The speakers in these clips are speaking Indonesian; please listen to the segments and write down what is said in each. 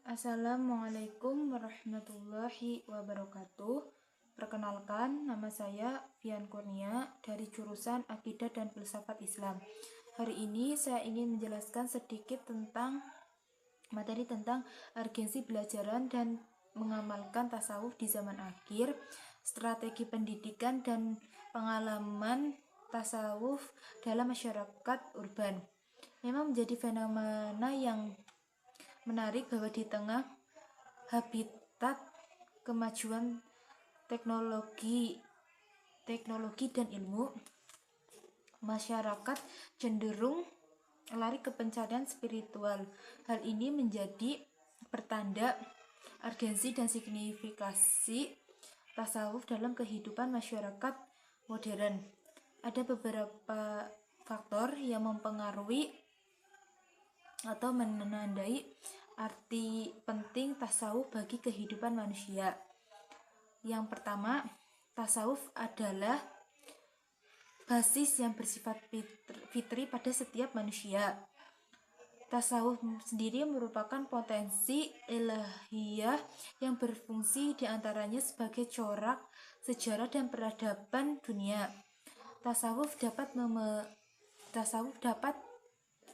Assalamualaikum warahmatullahi wabarakatuh. Perkenalkan, nama saya Fian Kurnia dari jurusan Akidah dan Filsafat Islam. Hari ini saya ingin menjelaskan sedikit tentang materi tentang urgensi belajaran dan mengamalkan tasawuf di zaman akhir, strategi pendidikan dan pengalaman tasawuf dalam masyarakat urban. Memang menjadi fenomena yang menarik bahwa di tengah habitat kemajuan teknologi dan ilmu, masyarakat cenderung lari ke pencarian spiritual. Hal ini menjadi pertanda urgensi dan signifikasi tasawuf dalam kehidupan masyarakat modern. Ada beberapa faktor yang mempengaruhi atau menandai arti penting tasawuf bagi kehidupan manusia. Yang pertama, tasawuf adalah basis yang bersifat fitri pada setiap manusia. Tasawuf sendiri merupakan potensi ilahiyah yang berfungsi diantaranya sebagai corak sejarah dan peradaban dunia. Tasawuf dapat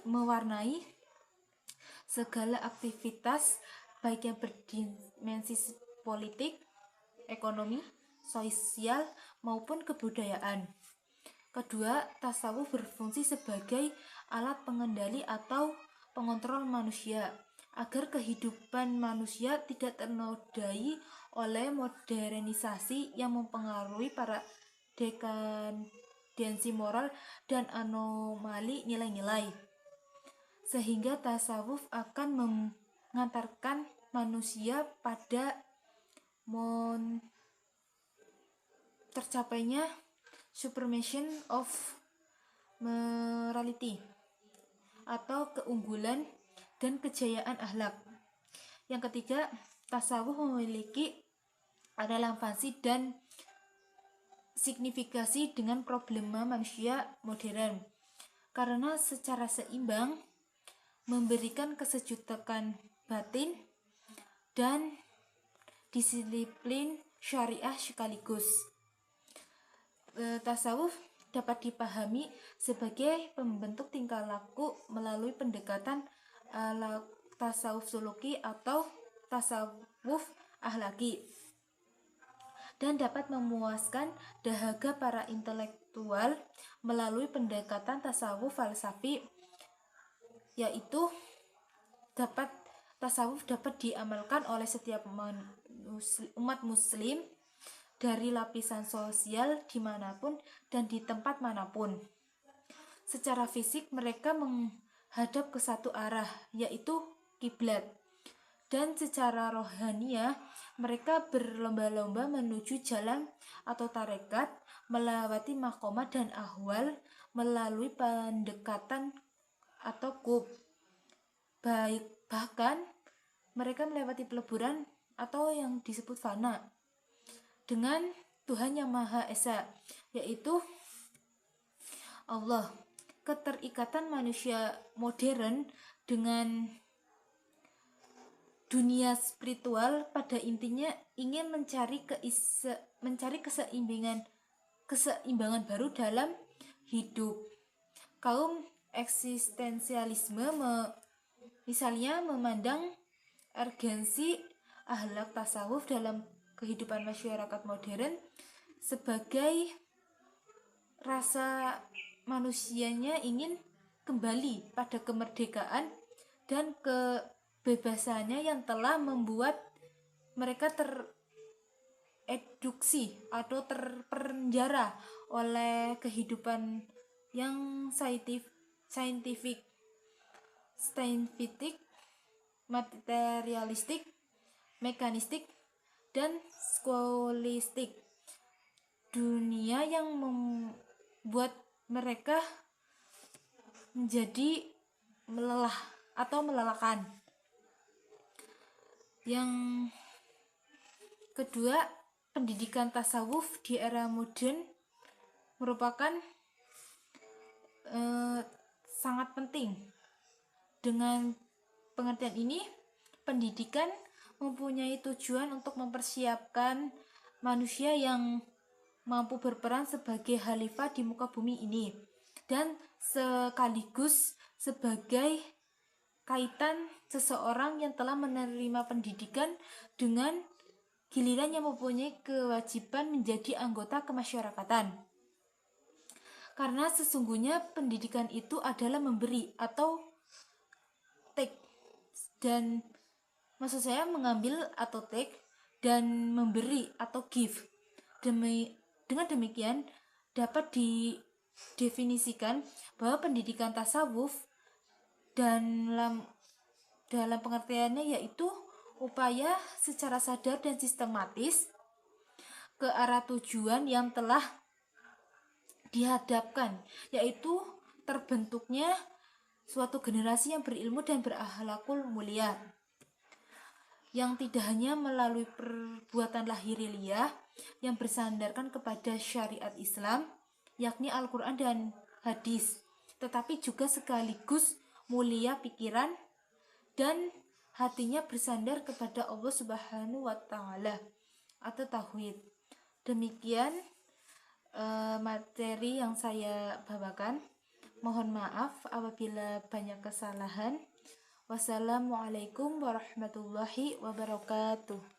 mewarnai segala aktivitas baik yang berdimensi politik, ekonomi, sosial maupun kebudayaan. Kedua, tasawuf berfungsi sebagai alat pengendali atau pengontrol manusia agar kehidupan manusia tidak ternodai oleh modernisasi yang mempengaruhi para dekadensi moral dan anomali nilai-nilai, sehingga tasawuf akan mengantarkan manusia pada tercapainya supremacy of morality atau keunggulan dan kejayaan akhlak. Yang ketiga, tasawuf memiliki relevansi dan signifikasi dengan problema manusia modern karena secara seimbang memberikan kesejukan batin dan disiplin syariah sekaligus. Tasawuf dapat dipahami sebagai pembentuk tingkah laku melalui pendekatan tasawuf suluki atau tasawuf akhlaki, dan dapat memuaskan dahaga para intelektual melalui pendekatan tasawuf falsafi, yaitu tasawuf dapat diamalkan oleh setiap umat muslim dari lapisan sosial dimanapun dan di tempat manapun. Secara fisik mereka menghadap ke satu arah, yaitu kiblat, dan secara rohaniah mereka berlomba-lomba menuju jalan atau tarekat, melewati makomat dan ahwal melalui pendekatan atau qub. Bahkan mereka melewati peleburan atau yang disebut fana dengan Tuhan yang Maha Esa, yaitu Allah. Keterikatan manusia modern dengan dunia spiritual pada intinya ingin mencari keseimbangan baru dalam hidup. Kaum eksistensialisme misalnya memandang urgensi akhlak tasawuf dalam kehidupan masyarakat modern sebagai rasa manusianya ingin kembali pada kemerdekaan dan kebebasannya yang telah membuat mereka tereduksi atau terpenjara oleh kehidupan yang scientific, materialistik, mekanistik, dan skolastik. Dunia yang membuat mereka menjadi melelah atau melelahkan. Yang kedua, pendidikan tasawuf di era modern merupakan sangat penting. Dengan pengertian ini, pendidikan mempunyai tujuan untuk mempersiapkan manusia yang mampu berperan sebagai khalifah di muka bumi ini, dan sekaligus sebagai kaitan seseorang yang telah menerima pendidikan dengan giliran yang mempunyai kewajiban menjadi anggota kemasyarakatan. Karena sesungguhnya pendidikan itu adalah memberi atau take, dan maksud saya mengambil atau take dan memberi atau give. Dengan demikian dapat didefinisikan bahwa pendidikan tasawuf dalam pengertiannya yaitu upaya secara sadar dan sistematis ke arah tujuan yang telah dihadapkan, yaitu terbentuknya suatu generasi yang berilmu dan berakhlakul mulia, yang tidak hanya melalui perbuatan lahiriah yang bersandarkan kepada syariat Islam, yakni Al-Quran dan hadis, tetapi juga sekaligus mulia pikiran dan hatinya bersandar kepada Allah Subhanahu wa Ta'ala atau tauhid. Demikian materi yang saya bawakan. Mohon maaf apabila banyak kesalahan. Wassalamualaikum warahmatullahi wabarakatuh.